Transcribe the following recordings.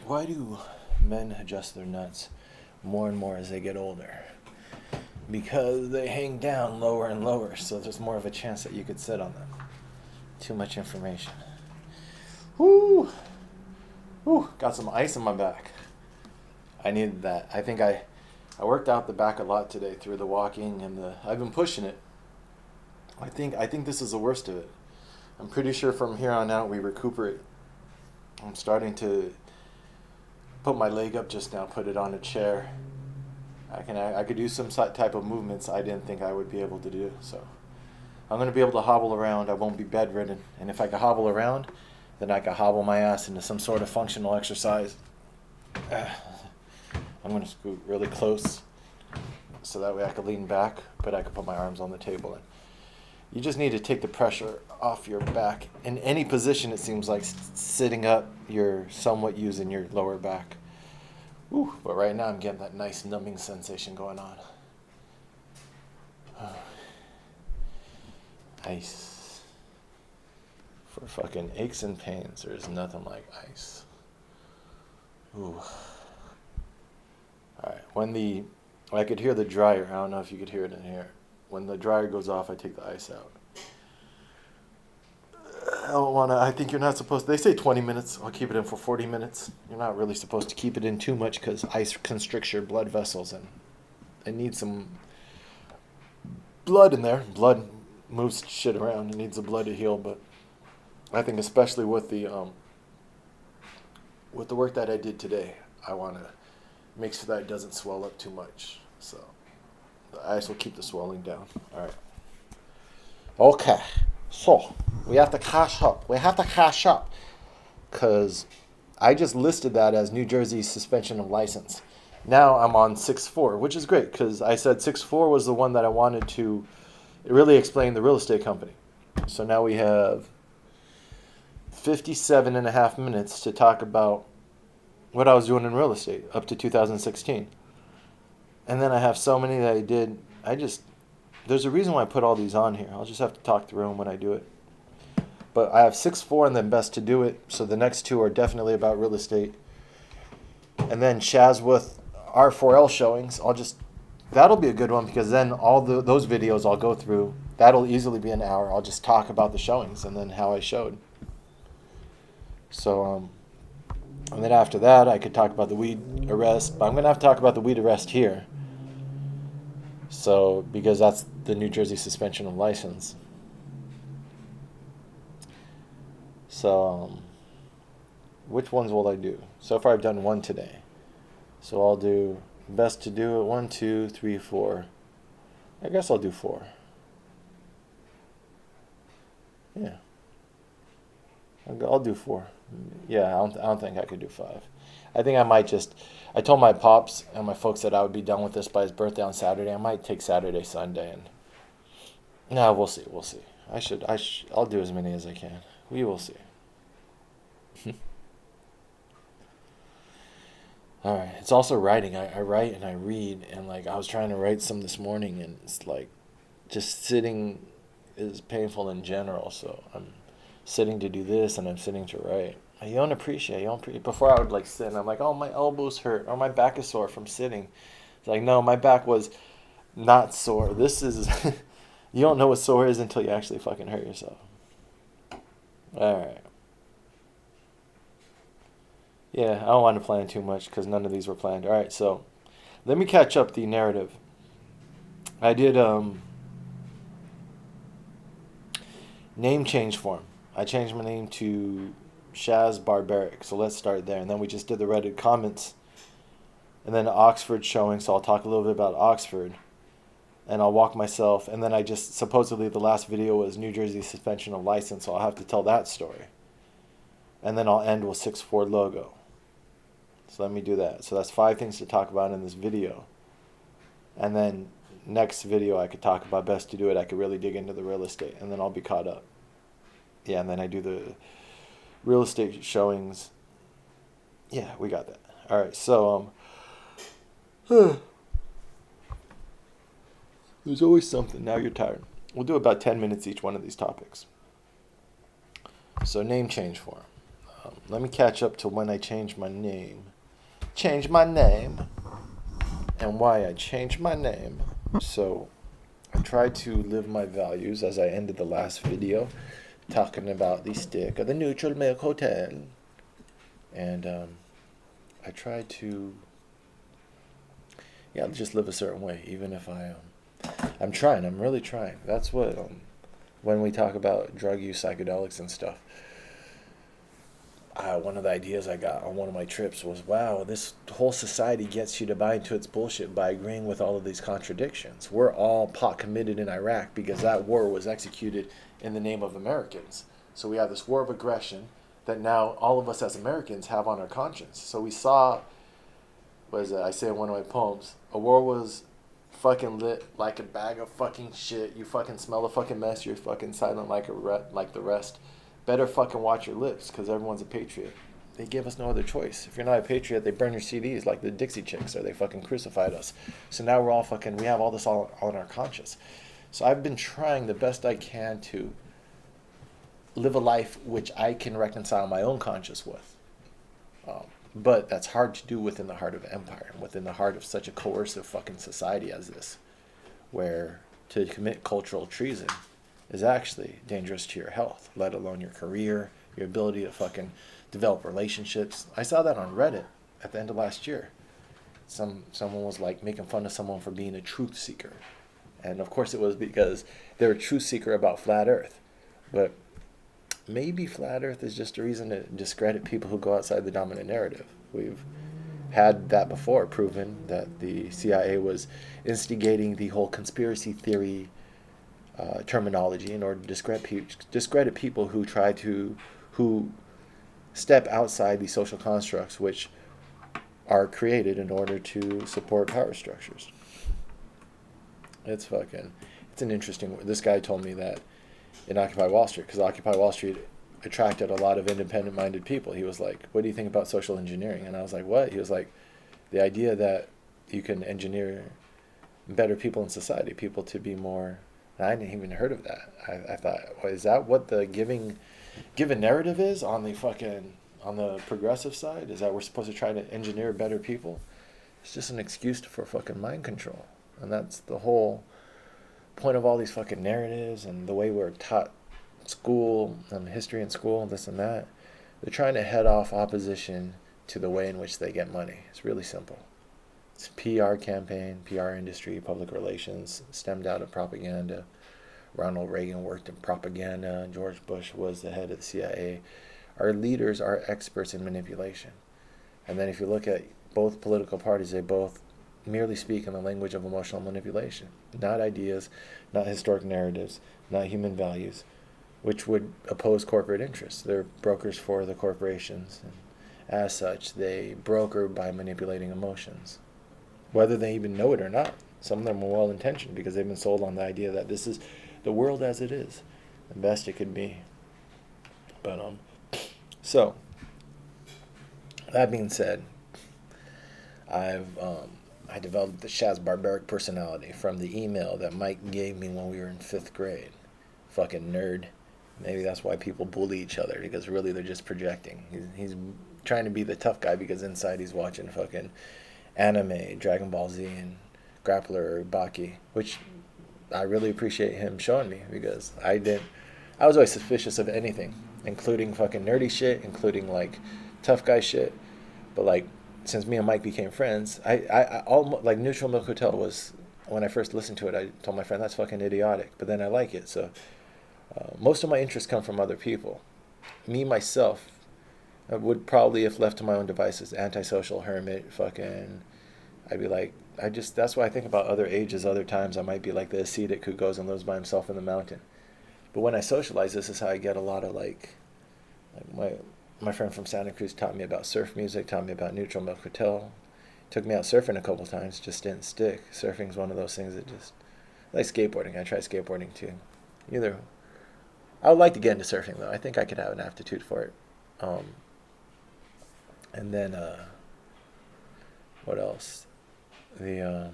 Why do men adjust their nuts more and more as they get older? Because they hang down lower and lower, so there's more of a chance that you could sit on them. Too much information. Woo! Woo! Got some ice in my back. I needed that. I think I worked out the back a lot today through the walking and I've been pushing it. I think this is the worst of it. I'm pretty sure from here on out we recuperate. I'm starting to put my leg up just now, put it on a chair. I could do some type of movements I didn't think I would be able to do. So I'm going to be able to hobble around. I won't be bedridden. And if I can hobble around, then I can hobble my ass into some sort of functional exercise. I'm going to scoot really close so that way I can lean back, but I can put my arms on the table. And you just need to take the pressure off your back. In any position, it seems like sitting up, you're somewhat using your lower back. Ooh, but right now I'm getting that nice numbing sensation going on. Ice. For fucking aches and pains, there's nothing like ice. Ooh. Alright, I could hear the dryer. I don't know if you could hear it in here. When the dryer goes off, I take the ice out. I think you're not supposed to. They say 20 minutes. I'll keep it in for 40 minutes. You're not really supposed to keep it in too much because ice constricts your blood vessels and it needs some blood in there. Blood moves shit around. It needs the blood to heal, but I think especially with the work that I did today, I want to make sure that it doesn't swell up too much. So the ice will keep the swelling down. All right. Okay. So we have to cash up. Because I just listed that as New Jersey suspension of license. Now I'm on 6-4, which is great because I said 6-4 was the one that I wanted to really explain the real estate company. So now we have 57 and a half minutes to talk about what I was doing in real estate up to 2016. And then I have so many that I did. There's a reason why I put all these on here. I'll just have to talk through them when I do it. But I have 6-4 and then best to do it. So the next two are definitely about real estate. And then Chaz with R4L showings. That'll be a good one because then those videos I'll go through. That'll easily be an hour. I'll just talk about the showings and then how I showed. So, and then after that, I could talk about the weed arrest. But I'm going to have to talk about the weed arrest here. So, because that's the New Jersey suspension of license. So, which ones will I do? So far I've done one today. So I'll do best to do it 1, 2, 3, 4. I guess I'll do 4. Yeah. I'll do 4. Yeah, I don't think I could do 5. I think I might I told my pops and my folks that I would be done with this by his birthday on Saturday. I might take Saturday, Sunday, and no, we'll see. I'll do as many as I can. We will see. All right. It's also writing. I write and I read, and I was trying to write some this morning, and it's just sitting is painful in general. So I'm sitting to do this, and I'm sitting to write. You don't appreciate. Before I would sit, and I'm like, oh, my elbows hurt, or my back is sore from sitting. It's like, no, my back was not sore. This is, you don't know what sore is until you actually fucking hurt yourself. All right. Yeah, I don't want to plan too much because none of these were planned. All right, so let me catch up the narrative. I did name change form. I changed my name to Shaz Barbaric, so let's start there. And then we just did the Reddit comments. And then Oxford showing, so I'll talk a little bit about Oxford. And I'll walk myself. And then supposedly the last video was New Jersey suspension of license, so I'll have to tell that story. And then I'll end with 6-4 logo. So let me do that. So that's 5 things to talk about in this video. And then next video I could talk about best to do it. I could really dig into the real estate, and then I'll be caught up. Yeah, and then I do the real estate showings. Yeah, we got that. All right, so there's always something. Now you're tired. We'll do about 10 minutes each one of these topics. So name change form. let me catch up to when I changed my name. Change my name. And why I changed my name. So I tried to live my values as I ended the last video, talking about the stick of the Neutral Milk Hotel. And I tried to, yeah, just live a certain way, even if I'm trying, I'm really trying. That's what, when we talk about drug use, psychedelics and stuff, one of the ideas I got on one of my trips was, wow, this whole society gets you to buy into its bullshit by agreeing with all of these contradictions. We're all pot committed in Iraq because that war was executed in the name of Americans. So we have this war of aggression that now all of us as Americans have on our conscience. So we saw, I say in one of my poems, a war was fucking lit like a bag of fucking shit. You fucking smell a fucking mess. You're fucking silent like like the rest. Better fucking watch your lips, because everyone's a patriot. They give us no other choice. If you're not a patriot, they burn your CDs like the Dixie Chicks, or they fucking crucified us. So now we're all fucking, we have all this all on our conscience. So I've been trying the best I can to live a life which I can reconcile my own conscience with. But that's hard to do within the heart of empire, within the heart of such a coercive fucking society as this, where to commit cultural treason is actually dangerous to your health, let alone your career, your ability to fucking develop relationships. I saw that on Reddit at the end of last year. Someone was like making fun of someone for being a truth seeker. And of course it was because they're a truth seeker about flat earth. But maybe flat earth is just a reason to discredit people who go outside the dominant narrative. We've had that before, proven that the CIA was instigating the whole conspiracy theory terminology in order to discredit people who step outside the social constructs which are created in order to support power structures. It's an interesting. This guy told me that in Occupy Wall Street, because Occupy Wall Street attracted a lot of independent-minded people. He was like, "What do you think about social engineering?" And I was like, "What?" He was like, "The idea that you can engineer better people in society, people to be more." I hadn't even heard of that. I thought, well, is that what the given narrative is on the progressive side? Is that we're supposed to try to engineer better people? It's just an excuse for fucking mind control. And that's the whole point of all these fucking narratives and the way we're taught school and history in school and this and that. They're trying to head off opposition to the way in which they get money. It's really simple. It's a PR campaign, PR industry, public relations, stemmed out of propaganda. Ronald Reagan worked in propaganda. George Bush was the head of the CIA. Our leaders are experts in manipulation. And then if you look at both political parties, they both merely speak in the language of emotional manipulation. Not ideas, not historic narratives, not human values, which would oppose corporate interests. They're brokers for the corporations. And as such, they broker by manipulating emotions, whether they even know it or not. Some of them are well-intentioned because they've been sold on the idea that this is the world as it is, the best it could be. But so that being said, I developed the Shaz Barbaric personality from the email that Mike gave me when we were in 5th grade. Fucking nerd. Maybe that's why people bully each other, because really they're just projecting. He's trying to be the tough guy because inside he's watching fucking anime, Dragon Ball Z, and Grappler or Baki, which I really appreciate him showing me, because I was always suspicious of anything, including fucking nerdy shit, including like tough guy shit. But like, since me and Mike became friends, I like Neutral Milk Hotel was, when I first listened to it, I told my friend that's fucking idiotic, but then I like it. So most of my interests come from other people. Me myself, I would probably, if left to my own devices, antisocial hermit, fucking, I'd be like, that's why I think about other ages, other times I might be like the ascetic who goes and lives by himself in the mountain. But when I socialize, this is how I get a lot of like my friend from Santa Cruz taught me about surf music, taught me about Neutral Milk Hotel, took me out surfing a couple times, just didn't stick. Surfing's one of those things that just, like skateboarding, I tried skateboarding too. I would like to get into surfing though. I think I could have an aptitude for it. And then what else? And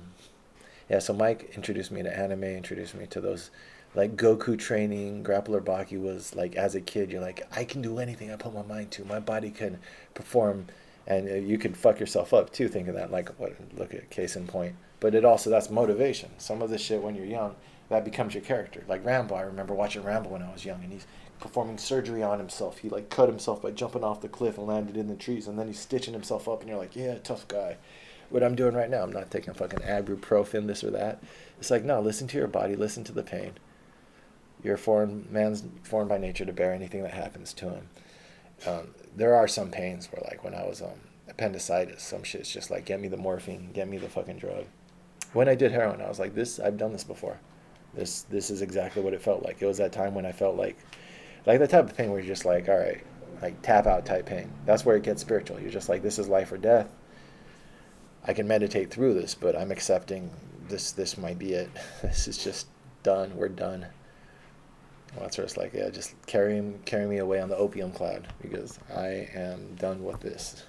Yeah, so Mike introduced me to anime, introduced me to those like Goku training. Grappler Baki was like, as a kid, you're like, I can do anything I put my mind to. My body can perform, and you could fuck yourself up too, thinking that. Like, what? Look at case in point. But it also, that's motivation. Some of this shit when you're young, that becomes your character. Like Rambo, I remember watching Rambo when I was young, and he's performing surgery on himself. He like cut himself by jumping off the cliff and landed in the trees, and then he's stitching himself up, and you're like, yeah, tough guy. What I'm doing right now, I'm not taking fucking ibuprofen, this or that. It's like, no, listen to your body, listen to the pain. You're man's foreign by nature to bear anything that happens to him. There are some pains where, like when I was appendicitis, some shit's just like, get me the morphine, get me the fucking drug. When I did heroin, I was like, I've done this before. This is exactly what it felt like. It was that time when I felt like the type of pain where you're just like, all right, like tap out type pain. That's where it gets spiritual. You're just like, this is life or death. I can meditate through this, but I'm accepting this might be it. This is just done. We're done. Well, that's where it's like, yeah, just carry me away on the opium cloud, because I am done with this.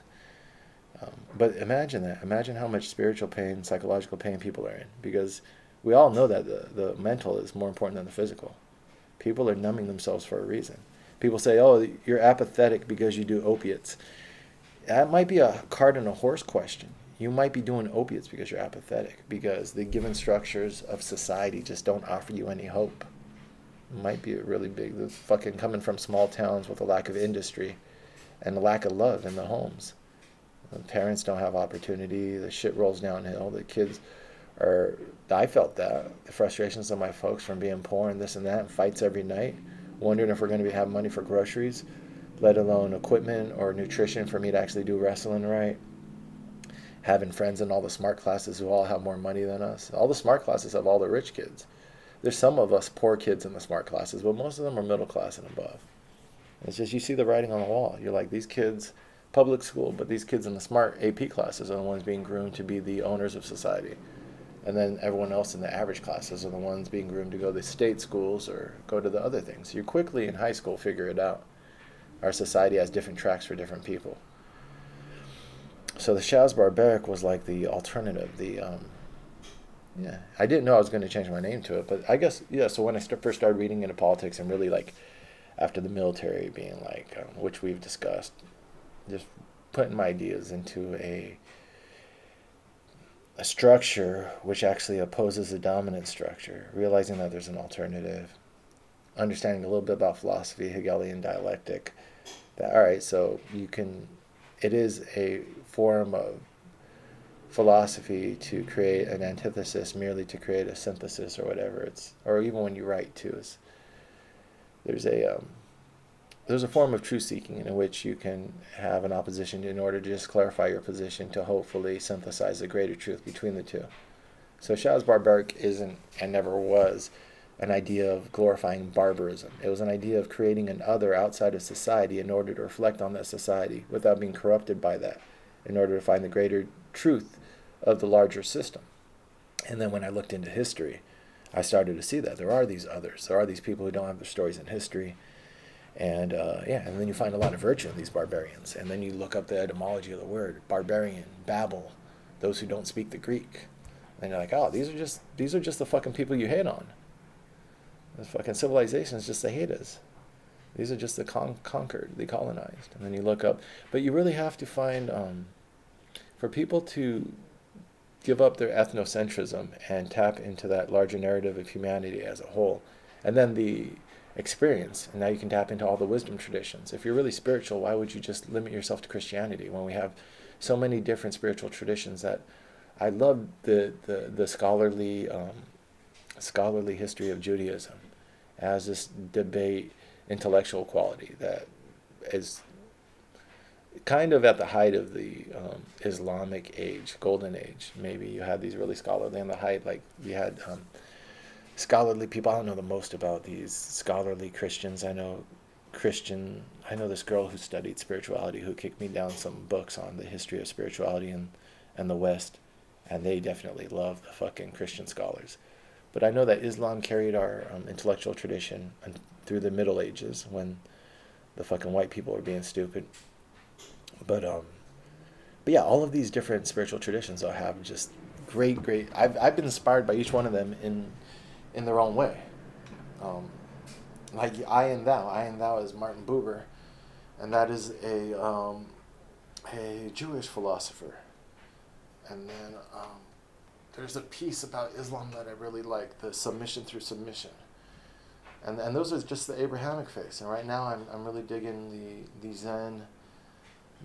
But imagine that. Imagine how much spiritual pain, psychological pain people are in, because we all know that the mental is more important than the physical. People are numbing themselves for a reason. People say, oh, you're apathetic because you do opiates. That might be a cart and a horse question. You might be doing opiates because you're apathetic, because the given structures of society just don't offer you any hope. It might be really big. The fucking coming from small towns with a lack of industry and a lack of love in the homes. The parents don't have opportunity. The shit rolls downhill. The kids are... I felt that. The frustrations of my folks from being poor and this and that, and fights every night, wondering if we're going to have money for groceries, let alone equipment or nutrition for me to actually do wrestling right. Having friends in all the smart classes who all have more money than us. All the smart classes have all the rich kids. There's some of us poor kids in the smart classes, but most of them are middle class and above. It's just, you see the writing on the wall. You're like, these kids, public school, but these kids in the smart AP classes are the ones being groomed to be the owners of society. And then everyone else in the average classes are the ones being groomed to go to state schools or go to the other things. You quickly in high school figure it out. Our society has different tracks for different people. So the Chaz Barbaric was like the alternative. Yeah, I didn't know I was going to change my name to it, but I guess, yeah, so when I first started reading into politics and really like after the military being like, which we've discussed, just putting my ideas into a structure which actually opposes the dominant structure, realizing that there's an alternative, understanding a little bit about philosophy, Hegelian dialectic, that, all right, so it is a form of philosophy to create an antithesis merely to create a synthesis or whatever. Or even when you write too, there's a form of truth seeking in which you can have an opposition in order to just clarify your position to hopefully synthesize a greater truth between the two. So Chaz Barbaric isn't, and never was, an idea of glorifying barbarism. It was an idea of creating an other outside of society in order to reflect on that society without being corrupted by that, in order to find the greater truth of the larger system. And then when I looked into history, I started to see that there are these others. There are these people who don't have their stories in history. And and then you find a lot of virtue in these barbarians. And then you look up the etymology of the word, barbarian, Babel, those who don't speak the Greek. And you're like, oh, these are just the fucking people you hate on. The fucking civilizations just, they hate us. These are just the conquered, the colonized. And then you look up, but you really have to find, for people to give up their ethnocentrism and tap into that larger narrative of humanity as a whole, and then the experience, and now you can tap into all the wisdom traditions. If you're really spiritual, why would you just limit yourself to Christianity when we have so many different spiritual traditions? That I love the scholarly history of Judaism as this debate intellectual quality that is kind of at the height of the Islamic age, golden age. Maybe you had these really scholarly on the height, like you had scholarly people. I don't know the most about these scholarly Christians. I know this girl who studied spirituality who kicked me down some books on the history of spirituality and the West, and they definitely love the fucking Christian scholars. But I know that Islam carried our intellectual tradition through the Middle Ages when the fucking white people were being stupid. But yeah, all of these different spiritual traditions have just great. I've been inspired by each one of them in their own way. Um, like I and Thou. I and Thou is Martin Buber, and that is a Jewish philosopher. And then there's a piece about Islam that I really like, the submission through submission. And those are just the Abrahamic faiths. And right now I'm really digging the Zen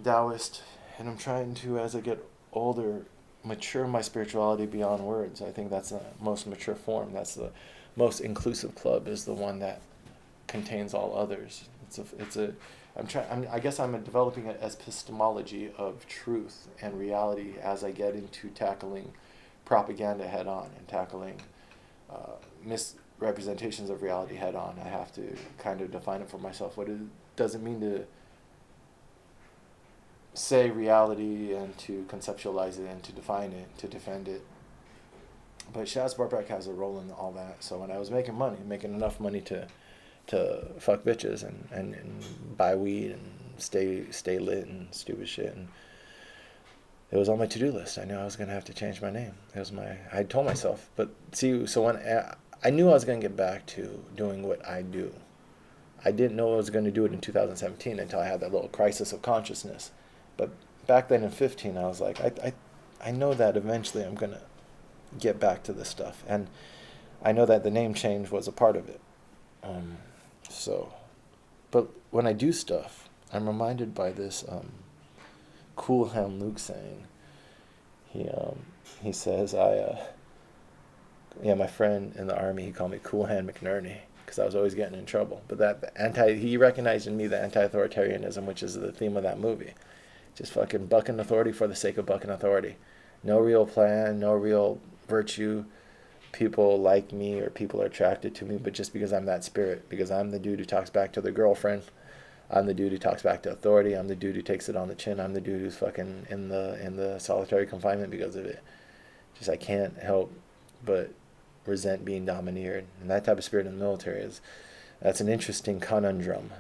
Taoist, and I'm trying to, as I get older, mature my spirituality beyond words. I think that's the most mature form. That's the most inclusive club, is the one that contains all others. I guess I'm developing an epistemology of truth and reality as I get into tackling propaganda head on and tackling misrepresentations of reality head on. I have to kind of define it for myself. What it does it mean to say reality and to conceptualize it and to define it, to defend it. But Shaz Barbek has a role in all that. So when I was making enough money to fuck bitches and buy weed and stay lit and stupid shit, and it was on my to-do list. I knew I was gonna have to change my name. I told myself. But see, so when I knew I was gonna get back to doing what I do, I didn't know I was gonna do it in 2017 until I had that little crisis of consciousness. But back then in 15, I was like, I know that eventually I'm gonna get back to this stuff, and I know that the name change was a part of it. But when I do stuff, I'm reminded by this Cool Hand Luke saying. He says, my friend in the army, he called me Cool Hand McNerney because I was always getting in trouble. But he recognized in me the anti-authoritarianism, which is the theme of that movie. Just fucking bucking authority for the sake of bucking authority. No real plan, no real virtue. People like me or people are attracted to me, but just because I'm that spirit, because I'm the dude who talks back to the girlfriend, I'm the dude who talks back to authority, I'm the dude who takes it on the chin, I'm the dude who's fucking in the solitary confinement because of it. Just I can't help but resent being domineered. And that type of spirit in the military that's an interesting conundrum,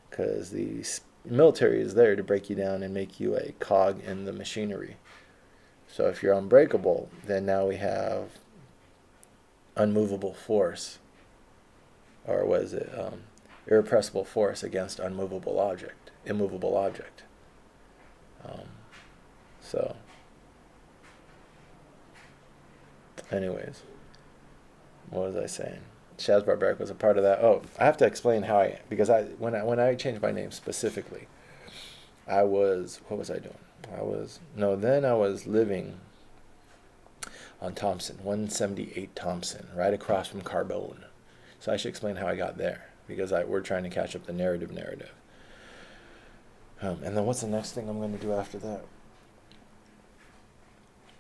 because the military is there to break you down and make you a cog in the machinery. So if you're unbreakable, then now we have unmovable force, or was it irrepressible force against immovable object. So anyways, what was I saying? Shaz Barbaric was a part of that. Oh, I have to explain how when I changed my name specifically, what was I doing? Then I was living on Thompson, 178 Thompson, right across from Carbone. So I should explain how I got there, because we're trying to catch up the narrative. And then what's the next thing I'm going to do after that?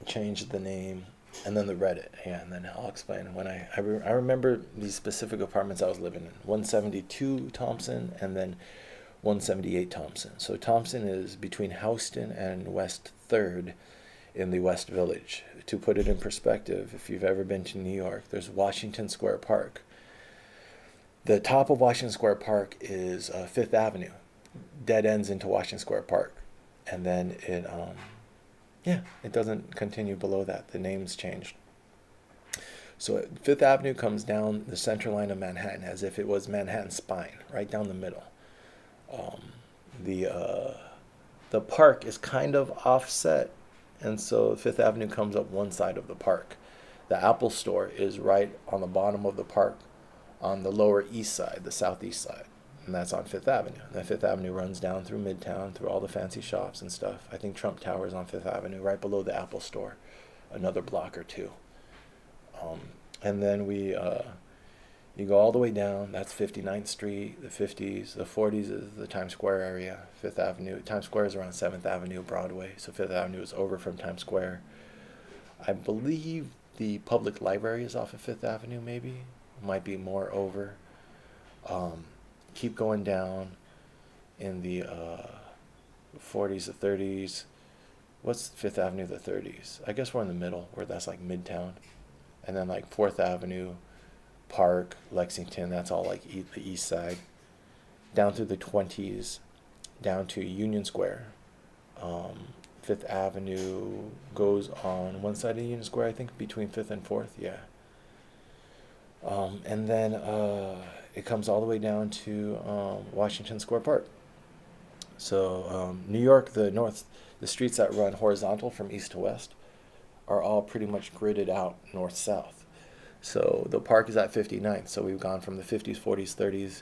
Change the name, and then the Reddit. Yeah, and then I'll explain. When I remember these specific apartments I was living in, 172 Thompson, and then 178 Thompson. So Thompson is between Houston and West 3rd in the West Village. To put it in perspective, if you've ever been to New York, there's Washington Square Park. The top of Washington Square Park is Fifth Avenue, dead ends into Washington Square Park, and then it doesn't continue below that. The name's changed. So Fifth Avenue comes down the center line of Manhattan as if it was Manhattan's spine, right down the middle. The park is kind of offset, and so Fifth Avenue comes up one side of the park. The Apple Store is right on the bottom of the park on the Lower East Side, the Southeast side, and that's on Fifth Avenue. And then Fifth Avenue runs down through Midtown, through all the fancy shops and stuff. I think Trump Tower is on Fifth Avenue, right below the Apple Store, another block or two. And then you go all the way down, that's 59th Street, the 50s, the 40s is the Times Square area, Fifth Avenue. Times Square is around 7th Avenue, Broadway, so Fifth Avenue is over from Times Square. I believe the public library is off of Fifth Avenue, maybe. Might be more over. Keep going down in the 40s, the 30s. What's Fifth Avenue, the 30s? I guess we're in the middle, where that's like Midtown. And then like 4th Avenue, Park, Lexington, that's all like the east side. Down through the 20s, down to Union Square. Fifth Avenue goes on one side of Union Square, I think, between Fifth and Fourth. Yeah. And then it comes all the way down to Washington Square Park. So New York, the streets that run horizontal from east to west are all pretty much gridded out north-south. So the park is at 59th. So we've gone from the 50s, 40s, 30s.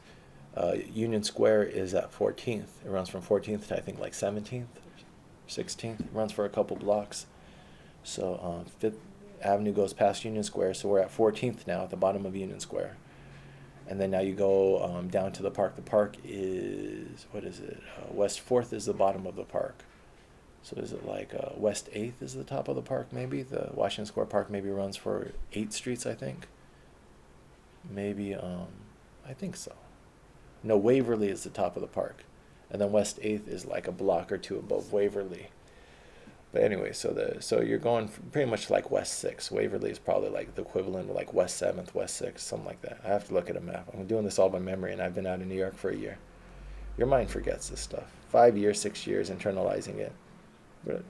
Union Square is at 14th. It runs from 14th to I think like 17th, 16th. It runs for a couple blocks. So Fifth Avenue goes past Union Square. So we're at 14th now at the bottom of Union Square. And then now you go down to the park. The park is, what is it? West 4th is the bottom of the park. So is it like West 8th is the top of the park maybe? The Washington Square Park maybe runs for 8 streets, I think. Maybe, I think so. No, Waverly is the top of the park. And then West 8th is like a block or two above Waverly. But anyway, so you're going pretty much like West 6th. Waverly is probably like the equivalent of like West 7th, West 6th, something like that. I have to look at a map. I'm doing this all by memory, and I've been out in New York for a year. Your mind forgets this stuff. 5 years, 6 years, internalizing it. But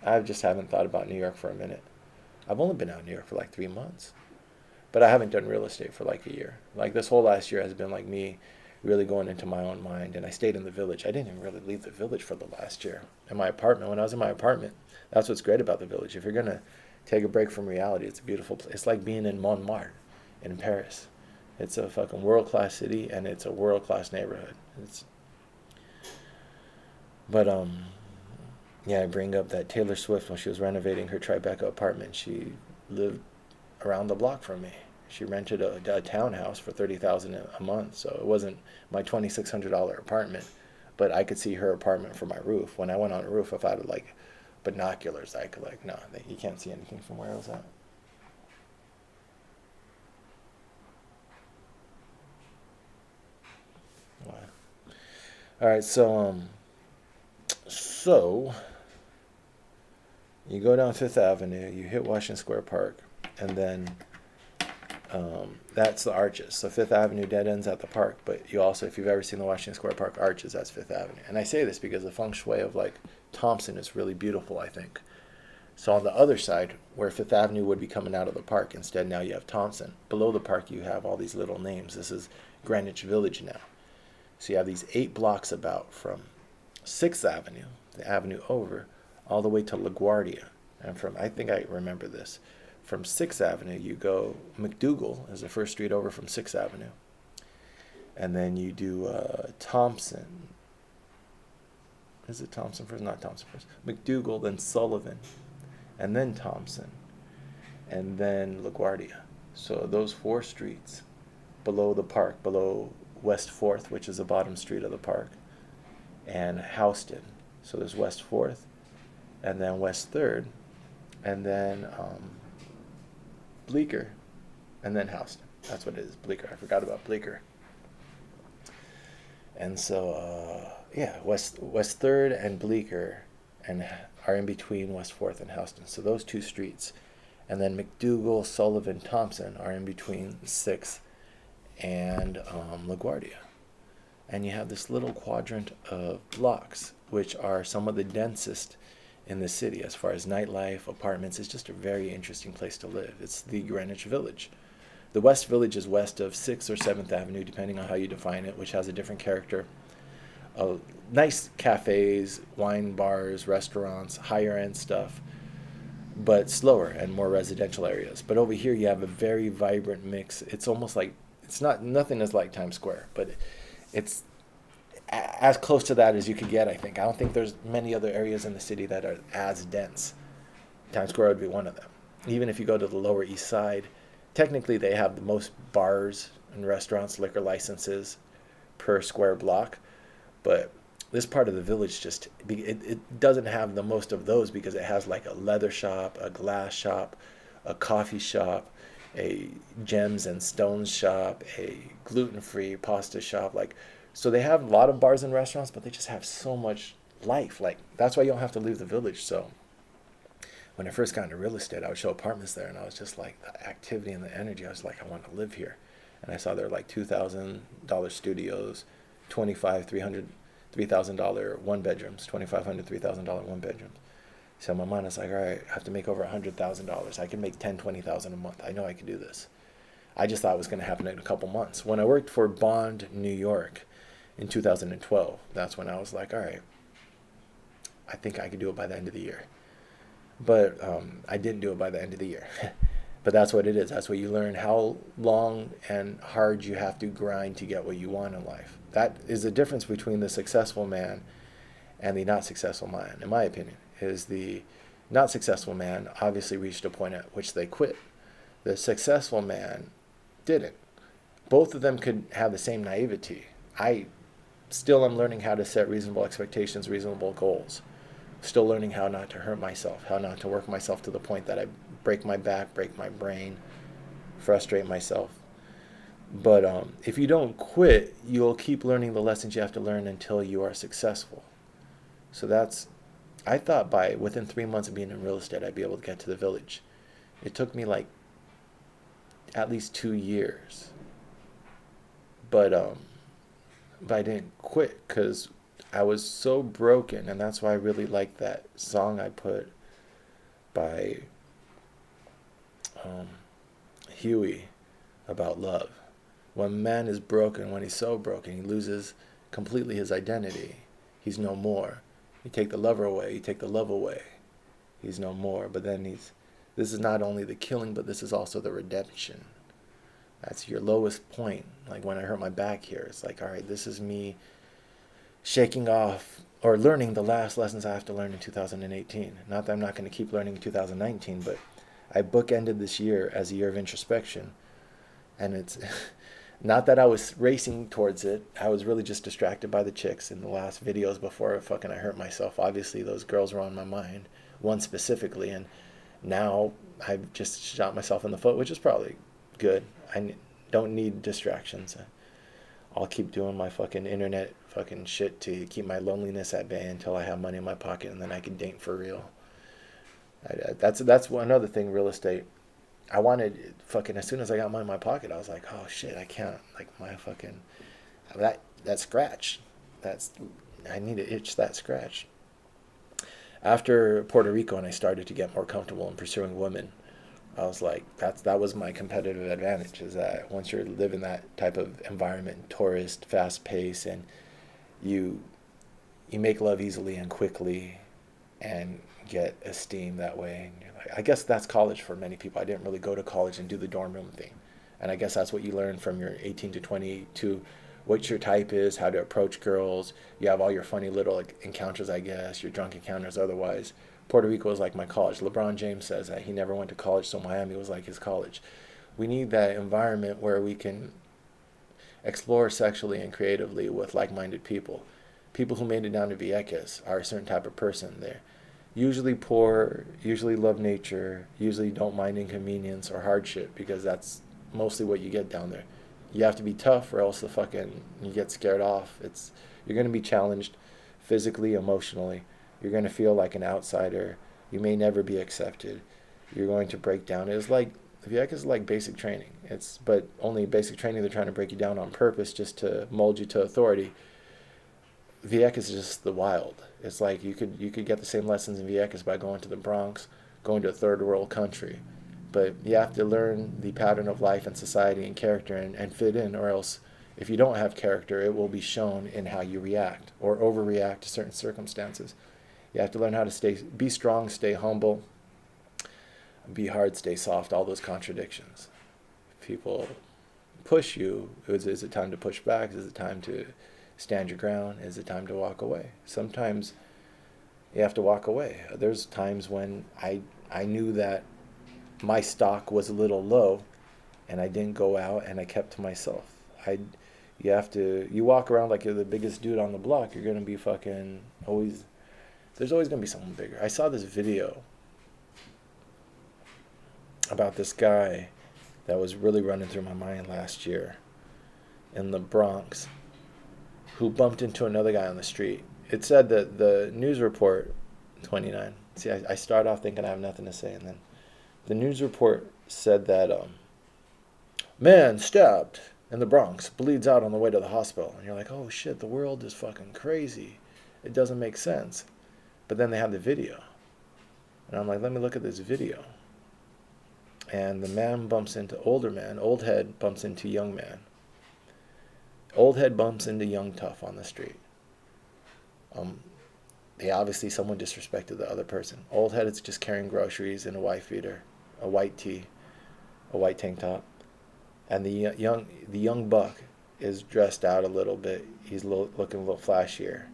I just haven't thought about New York for a minute. I've only been out in New York for like 3 months. But I haven't done real estate for like a year. Like this whole last year has been like me really going into my own mind. And I stayed in the village. I didn't even really leave the village for the last year. In my apartment, when I was in my apartment, that's what's great about the village. If you're going to take a break from reality, it's a beautiful place. It's like being in Montmartre in Paris. It's a fucking world-class city, and it's a world-class neighborhood. But yeah, I bring up that Taylor Swift, when she was renovating her Tribeca apartment, she lived around the block from me. She rented a townhouse for $30,000 a month, so it wasn't my $2,600 apartment, but I could see her apartment from my roof. When I went on the roof, if I had like binoculars, I could like, no, you can't see anything from where I was at. Wow. All right, so you go down Fifth Avenue, you hit Washington Square Park, and then that's the arches. So Fifth Avenue dead ends at the park, but you also, if you've ever seen the Washington Square Park arches, that's Fifth Avenue. And I say this because the feng shui of like Thompson is really beautiful, I think. So on the other side, where Fifth Avenue would be coming out of the park, instead now you have Thompson. Below the park you have all these little names. This is Greenwich Village now. So you have these 8 blocks about from 6th Avenue, the avenue over, all the way to LaGuardia. And from, I think I remember this, from 6th Avenue you go, McDougal is the first street over from 6th Avenue. And then you do Thompson. Is it Thompson first? Not Thompson first. McDougal, then Sullivan, and then Thompson, and then LaGuardia. So those 4 streets below the park, below West 4th, which is the bottom street of the park, and Houston. So there's West 4th, and then West 3rd, and then Bleecker, and then Houston. That's what it is, Bleecker. I forgot about Bleecker. And so, yeah, West 3rd and Bleecker and are in between West 4th and Houston. So those 2 streets. And then McDougal, Sullivan, Thompson are in between 6th and LaGuardia. And you have this little quadrant of blocks, which are some of the densest in the city as far as nightlife, apartments. It's just a very interesting place to live. It's the Greenwich Village. The West Village is west of 6th or 7th Avenue, depending on how you define it, which has a different character. Nice cafes, wine bars, restaurants, higher-end stuff, but slower and more residential areas. But over here, you have a very vibrant mix. It's almost like, nothing is like Times Square, but it's as close to that as you could get, I think. I don't think there's many other areas in the city that are as dense. Times Square would be one of them. Even if you go to the Lower East Side, technically they have the most bars and restaurants, liquor licenses per square block, but this part of the village just, it doesn't have the most of those because it has like a leather shop, a glass shop, a coffee shop, a gems and stones shop, a gluten-free pasta shop. Like, so they have a lot of bars and restaurants, but they just have so much life. Like, that's why you don't have to leave the village. So when I first got into real estate, I would show apartments there, and I was just like, the activity and the energy, I was like, I want to live here. And I saw there like $2,000 studios, $2,500, $3,000 one bedrooms, $2,500, $3,000 one bedrooms. So my mind is like, all right, I have to make over $100,000. I can make 10, 20,000 a month. I know I can do this. I just thought it was going to happen in a couple months. When I worked for Bond New York in 2012, that's when I was like, all right, I think I could do it by the end of the year. But I didn't do it by the end of the year. But that's what it is. That's what you learn, how long and hard you have to grind to get what you want in life. That is the difference between the successful man and the not successful man, in my opinion, is the not successful man obviously reached a point at which they quit. The successful man didn't. Both of them could have the same naivety. I still am learning how to set reasonable expectations, reasonable goals. Still learning how not to hurt myself, how not to work myself to the point that I break my back, break my brain, frustrate myself. But if you don't quit, you'll keep learning the lessons you have to learn until you are successful. So I thought within 3 months of being in real estate, I'd be able to get to the village. It took me like at least 2 years. But I didn't quit because I was so broken, and that's why I really like that song I put by Huey about love. When man is broken, when he's so broken, he loses completely his identity. He's no more. You take the lover away, you take the love away. He's no more. But then this is not only the killing, but this is also the redemption. That's your lowest point. Like when I hurt my back here, it's like, all right, this is me shaking off or learning the last lessons I have to learn in 2018. Not that I'm not going to keep learning in 2019, but I bookended this year as a year of introspection. And it's not that I was racing towards it. I was really just distracted by the chicks in the last videos before I hurt myself. Obviously, those girls were on my mind, one specifically, and now I've just shot myself in the foot, which is probably good. I don't need distractions. I'll keep doing my fucking internet fucking shit to keep my loneliness at bay until I have money in my pocket, and then I can date for real. That's another thing, real estate. I wanted fucking, as soon as I got money in my pocket, I was like, oh shit, I can't, like my fucking, that scratch, I need to itch that scratch. After Puerto Rico and I started to get more comfortable in pursuing women, I was like, that was my competitive advantage, is that once you live in that type of environment, tourist, fast pace, and you make love easily and quickly and get esteem that way. And you're like, I guess that's college for many people. I didn't really go to college and do the dorm room thing. And I guess that's what you learn from your 18 to 22, what your type is, how to approach girls. You have all your funny little encounters, I guess, your drunk encounters otherwise. Puerto Rico was like my college. LeBron James says that he never went to college, so Miami was like his college. We need that environment where we can explore sexually and creatively with like-minded people. People who made it down to Vieques are a certain type of person. They're usually poor, usually love nature, usually don't mind inconvenience or hardship, because that's mostly what you get down there. You have to be tough or else you get scared off. You're going to be challenged physically, emotionally. You're going to feel like an outsider. You may never be accepted. You're going to break down. Vieques is like basic training. But only basic training. They're trying to break you down on purpose just to mold you to authority. Vieques is just the wild. It's like you could get the same lessons in Vieques by going to the Bronx, going to a third world country. But you have to learn the pattern of life and society and character and fit in, or else if you don't have character, it will be shown in how you react or overreact to certain circumstances. You have to learn how to be strong, stay humble, be hard, stay soft, all those contradictions. People push you. Is it time to push back? Is it time to stand your ground? Is it time to walk away? Sometimes you have to walk away. There's times when I knew that my stock was a little low and I didn't go out and I kept to myself. You walk around like you're the biggest dude on the block, you're going to be fucking there's always going to be someone bigger. I saw this video about this guy that was really running through my mind last year in the Bronx, who bumped into another guy on the street. It said that the news report, 29. See, I start off thinking I have nothing to say, and then the news report said that man stabbed in the Bronx, bleeds out on the way to the hospital. And you're like, oh shit, the world is fucking crazy. It doesn't make sense. But then they have the video. And I'm like, let me look at this video. And the man bumps into older man. Old head bumps into young man. Old head bumps into young tough on the street. They obviously, someone disrespected the other person. Old head is just carrying groceries in a wife beater, a white tee, a white tank top. And the young buck is dressed out a little bit. He's looking a little flashier,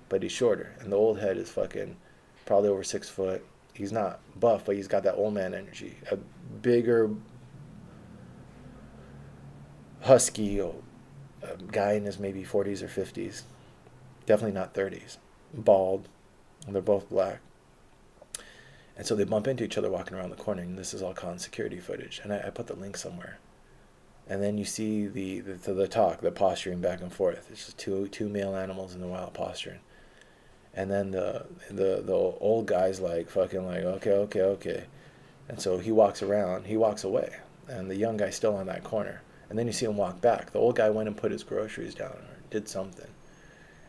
but he's shorter. And the old head is fucking probably over 6 foot. He's not buff, but he's got that old man energy. A bigger, husky guy in his maybe 40s or 50s. Definitely not 30s. Bald. And they're both black. And so they bump into each other walking around the corner. And this is all caught in security footage. And I put the link somewhere. And then you see the talk, the posturing back and forth. It's just two male animals in the wild posturing. And then the old guy's like fucking like, okay. And so he walks away. And the young guy's still on that corner. And then you see him walk back. The old guy went and put his groceries down or did something.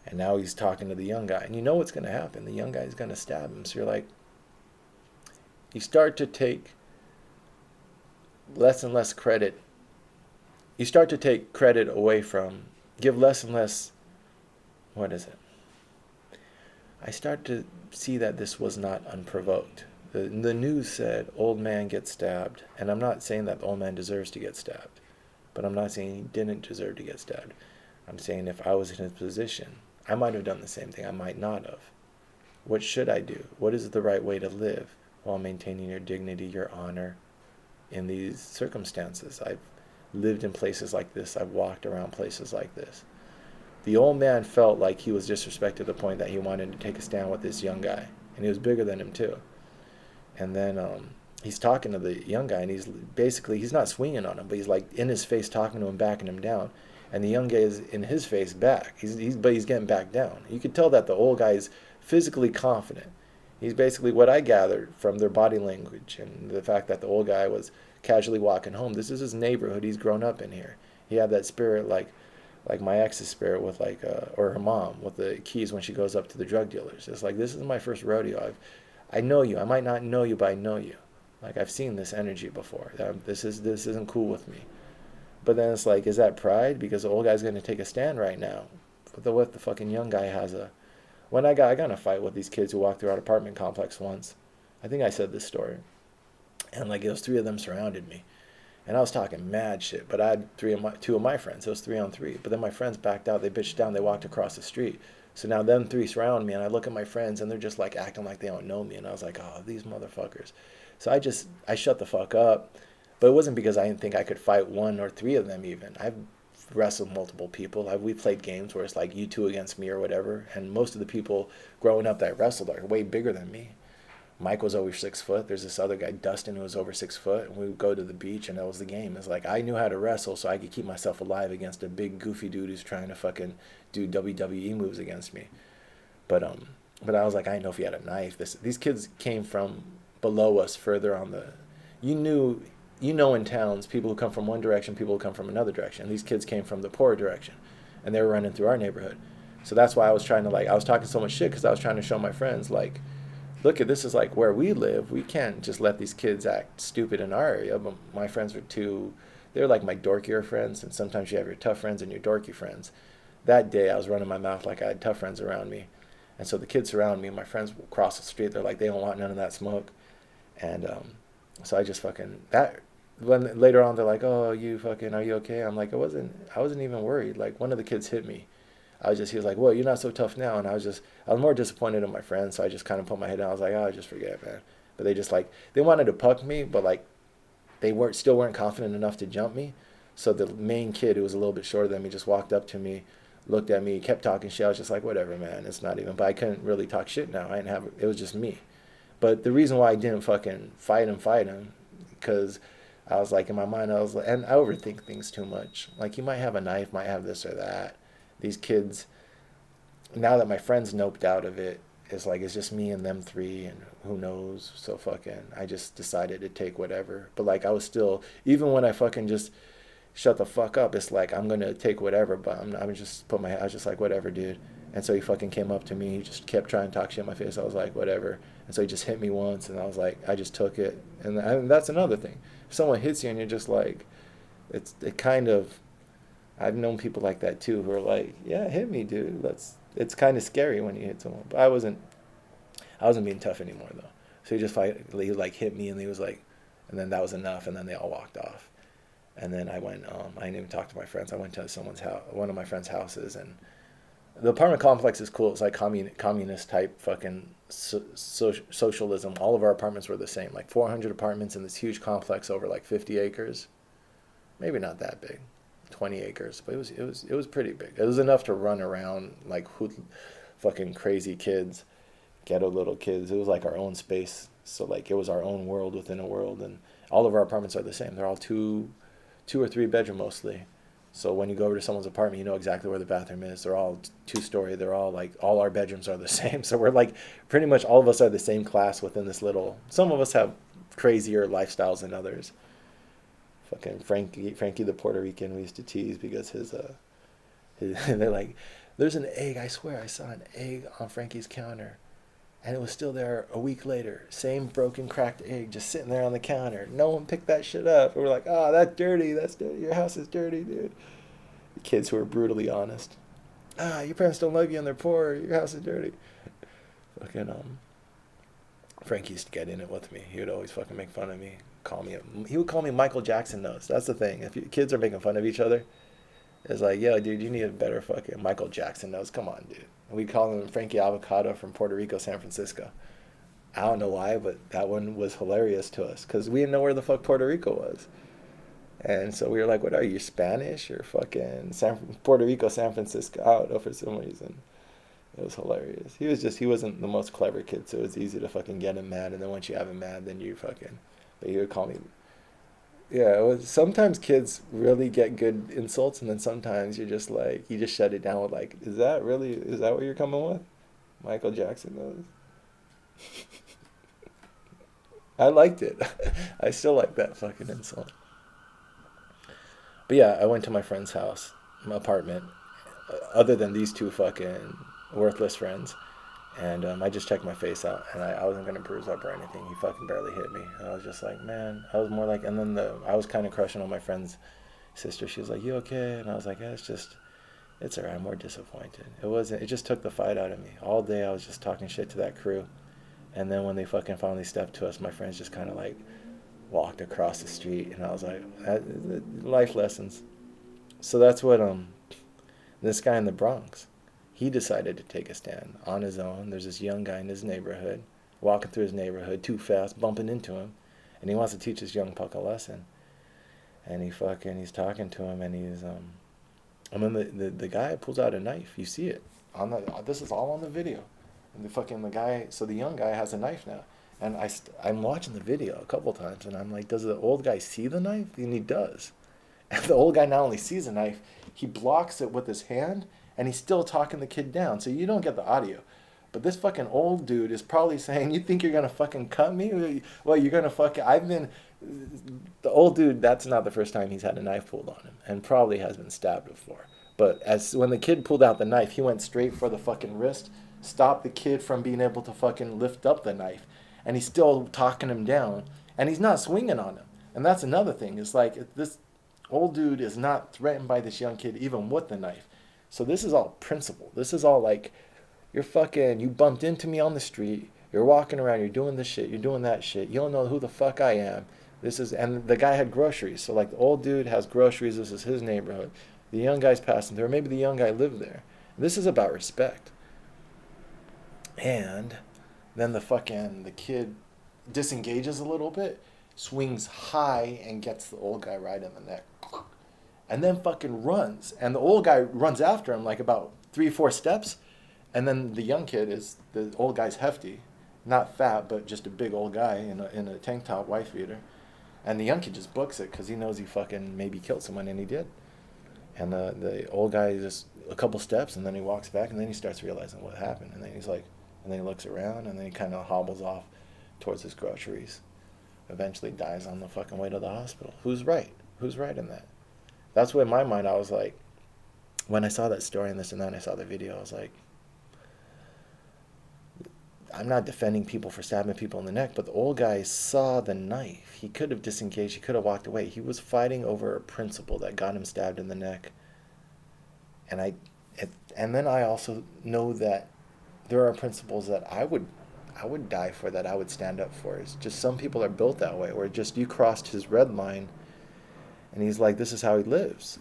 And now he's talking to the young guy. And you know what's going to happen. The young guy's going to stab him. So you're like, you start to take less and less credit. You start to take credit away from, give less and less, what is it? I start to see that this was not unprovoked. The news said, old man gets stabbed. And I'm not saying that the old man deserves to get stabbed. But I'm not saying he didn't deserve to get stabbed. I'm saying if I was in his position, I might have done the same thing. I might not have. What should I do? What is the right way to live while maintaining your dignity, your honor in these circumstances? I've lived in places like this. I've walked around places like this. The old man felt like he was disrespected to the point that he wanted to take a stand with this young guy. And he was bigger than him too. And then he's talking to the young guy, and he's not swinging on him, but he's like in his face talking to him, backing him down. And the young guy is in his face back. But he's getting back down. You could tell that the old guy is physically confident. He's basically what I gathered from their body language and the fact that the old guy was casually walking home. This is his neighborhood. He's grown up in here. He had that spirit like my ex's spirit with or her mom with the keys when she goes up to the drug dealers. It's like, this is my first rodeo. I know you. I might not know you, but I know you. Like, I've seen this energy before. This isn't cool with me. But then it's like, is that pride? Because the old guy's going to take a stand right now. What the fucking young guy has When I got in a fight with these kids who walked through our apartment complex once. I think I said this story. And like, it was 3 of them surrounded me. And I was talking mad shit. But I had 2 of my friends. It was 3-on-3. But then my friends backed out. They bitched down. They walked across the street. So now them 3 surround me. And I look at my friends and they're just like acting like they don't know me. And I was like, oh, these motherfuckers. So I shut the fuck up. But it wasn't because I didn't think I could fight 1 or 3 of them even. I've wrestled multiple people. We played games where it's like you 2 against me or whatever. And most of the people growing up that I wrestled are way bigger than me. Mike was over 6 foot. There's this other guy, Dustin, who was over 6 foot. And we would go to the beach and that was the game. It's like, I knew how to wrestle so I could keep myself alive against a big goofy dude who's trying to fucking do WWE moves against me. But I was like, I didn't know if he had a knife. These kids came from below us further on the... You know in towns, people who come from one direction, people who come from another direction. These kids came from the poorer direction, and they were running through our neighborhood. So that's why I was trying to, I was talking so much shit, because I was trying to show my friends, look, this is like where we live. We can't just let these kids act stupid in our area. But my friends were they're like my dorkier friends, and sometimes you have your tough friends and your dorky friends. That day, I was running my mouth like I had tough friends around me. And so the kids surround me, and my friends will cross the street. They're like, they don't want none of that smoke. And so I just when later on they're like, oh, you fucking, are you okay? I'm like, I wasn't even worried. Like, one of the kids hit me. He was like, well, you're not so tough now. And I was more disappointed in my friends. So I just kind of put my head down. I was like, oh, just forget, man. But they wanted to puck me, but they still weren't confident enough to jump me. So the main kid, who was a little bit shorter than me, just walked up to me, looked at me, kept talking shit. I was just like, whatever, man. It's not even, but I couldn't really talk shit now. It was just me. But the reason why I didn't fucking fight him, because I was like, in my mind, and I overthink things too much. Like, he might have a knife, might have this or that. These kids, now that my friends noped out of it, it's like, it's just me and them 3, and who knows. So I just decided to take whatever. But I was still, even when I fucking just shut the fuck up, it's like, I'm going to take whatever, but I was just like, whatever, dude. And so he fucking came up to me. He just kept trying to talk shit in my face. I was like, whatever. And so he just hit me once, and I was like, I just took it. And that's another thing. If someone hits you and you're just like, it kind of, I've known people like that too, who are like, yeah, hit me, dude. It's kind of scary when you hit someone. But I wasn't being tough anymore though. So he like hit me, and he was like, and then that was enough, and then they all walked off. And then I went, I didn't even talk to my friends. I went to someone's house, one of my friends' houses, and the apartment complex is cool. It's like communist type fucking socialism. All of our apartments were the same, like 400 apartments in this huge complex over like 50 acres. Maybe not that big, 20 acres, but it was pretty big. It was enough to run around like fucking crazy kids, ghetto little kids. It was like our own space. So like it was our own world within a world, and all of our apartments are the same. They're all two or three bedroom mostly. So when you go over to someone's apartment, you know exactly where the bathroom is. They're all 2-story. They're all like, all our bedrooms are the same. So we're like, pretty much all of us are the same class within this little. Some of us have crazier lifestyles than others. Fucking Frankie the Puerto Rican, we used to tease because his they're like, there's an egg. I swear I saw an egg on Frankie's counter, and it was still there a week later. Same broken, cracked egg just sitting there on the counter. No one picked that shit up. And we're like, oh, that's dirty. That's dirty. Your house is dirty, dude. The kids who are brutally honest. Your parents don't love you and they're poor. Your house is dirty. Fucking Frank used to get in it with me. He would always fucking make fun of me. He would call me Michael Jackson nose. That's the thing. If kids are making fun of each other, it's like, yo, dude, you need a better fucking Michael Jackson nose. Come on, dude. And we call him Frankie Avocado from Puerto Rico, San Francisco. I don't know why, but that one was hilarious to us because we didn't know where the fuck Puerto Rico was. And so we were like, what are you, Spanish or fucking Puerto Rico, San Francisco? I don't know, for some reason. It was hilarious. He wasn't the most clever kid, so it was easy to fucking get him mad. And then once you have him mad, then you fucking, but he would call me. Yeah, sometimes kids really get good insults, and then sometimes you're just like, you just shut it down with like, is that what you're coming with? Michael Jackson knows. I liked it. I still like that fucking insult. But yeah, I went to my friend's house, my apartment, other than these two fucking worthless friends. And I just checked my face out, and I wasn't going to bruise up or anything. He fucking barely hit me. I was just like, man, I was more like, and then I was kind of crushing on my friend's sister. She was like, you okay? And I was like, yeah, it's all right. I'm more disappointed. It just took the fight out of me. All day I was just talking shit to that crew. And then when they fucking finally stepped to us, my friends just kind of like walked across the street, and I was like, life lessons. So that's what this guy in the Bronx, he decided to take a stand on his own. There's this young guy in his neighborhood, walking through his neighborhood too fast, bumping into him, and he wants to teach this young puck a lesson. And he's talking to him, and the guy pulls out a knife. You see it this is all on the video. And the young guy has a knife now. And I'm watching the video a couple times, and I'm like, does the old guy see the knife? And he does. And the old guy not only sees the knife, he blocks it with his hand, and he's still talking the kid down. So you don't get the audio. But this fucking old dude is probably saying, you think you're going to fucking cut me? Well, you're going to fucking... The old dude, that's not the first time he's had a knife pulled on him, and probably has been stabbed before. But when the kid pulled out the knife, he went straight for the fucking wrist, stopped the kid from being able to fucking lift up the knife. And he's still talking him down, and he's not swinging on him. And that's another thing. It's like, this old dude is not threatened by this young kid, even with the knife. So this is all principle. This is all like, you bumped into me on the street, you're walking around, you're doing this shit, you're doing that shit, you don't know who the fuck I am. And the guy had groceries. So like, the old dude has groceries, this is his neighborhood. The young guy's passing through, maybe the young guy lived there. This is about respect. And then the kid disengages a little bit, swings high, and gets the old guy right in the neck. And then fucking runs. And the old guy runs after him like about 3-4 steps. And then the old guy's hefty. Not fat, but just a big old guy in a tank top, wife beater. And the young kid just books it because he knows he fucking maybe killed someone, and he did. And the old guy just a couple steps, and then he walks back, and then he starts realizing what happened. And then he's like... And then he looks around, and then he kind of hobbles off towards his groceries. Eventually dies on the fucking way to the hospital. Who's right? Who's right in that? That's what in my mind I was like, when I saw that story and this and that, and I saw the video, I was like, I'm not defending people for stabbing people in the neck, but the old guy saw the knife. He could have disengaged. He could have walked away. He was fighting over a principle that got him stabbed in the neck. And and then I also know that there are principles that I would die for, that I would stand up for. It's just some people are built that way, where just you crossed his red line, and he's like, this is how he lives,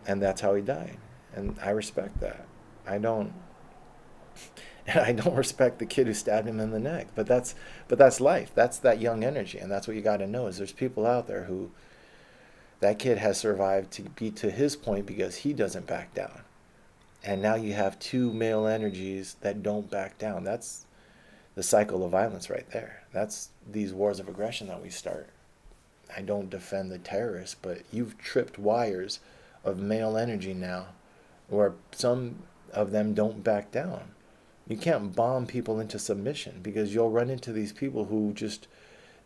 and that's how he died, and I respect that. I don't, and I don't respect the kid who stabbed him in the neck. But that's life. That's that young energy, and that's what you got to know. Is there's people out there who that kid has survived to be to his point because he doesn't back down, and now you have two male energies that don't back down. That's the cycle of violence right there. That's these wars of aggression that we start. I don't defend the terrorists, but you've tripped wires of male energy now, where some of them don't back down. You can't bomb people into submission, because you'll run into these people who just,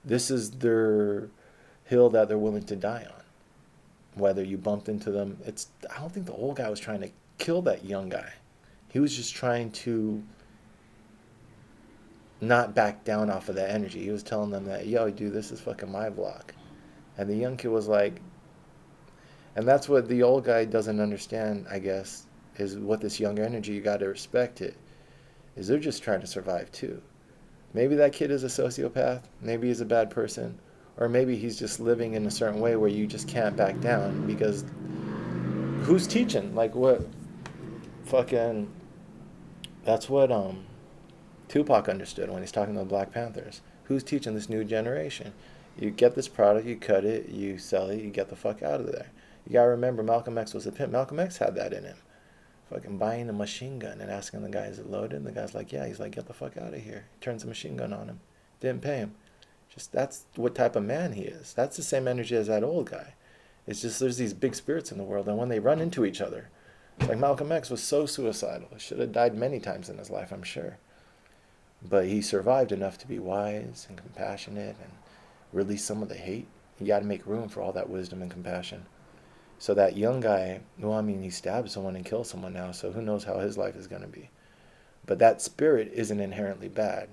this is their hill that they're willing to die on. Whether you bumped into them, I don't think the old guy was trying to kill that young guy. He was just trying to not back down off of that energy. He was telling them that, yo, dude, this is fucking my block. And the young kid was like, and that's what the old guy doesn't understand, I guess, is what this young energy, you got to respect it, is they're just trying to survive too. Maybe that kid is a sociopath, maybe he's a bad person, or maybe he's just living in a certain way where you just can't back down, because who's teaching? Like what fucking, that's what Tupac understood when he's talking to the Black Panthers. Who's teaching this new generation? You get this product, you cut it, you sell it, you get the fuck out of there. You gotta remember, Malcolm X was a pimp. Malcolm X had that in him. Fucking buying a machine gun and asking the guy, is it loaded? And the guy's like, yeah. He's like, get the fuck out of here. He turns the machine gun on him. Didn't pay him. Just, that's what type of man he is. That's the same energy as that old guy. It's just there's these big spirits in the world, and when they run into each other, like Malcolm X was so suicidal. He should have died many times in his life, I'm sure. But he survived enough to be wise and compassionate and release some of the hate. You got to make room for all that wisdom and compassion. So that young guy, well, I mean, he stabbed someone and killed someone now, so who knows how his life is going to be. But that spirit isn't inherently bad,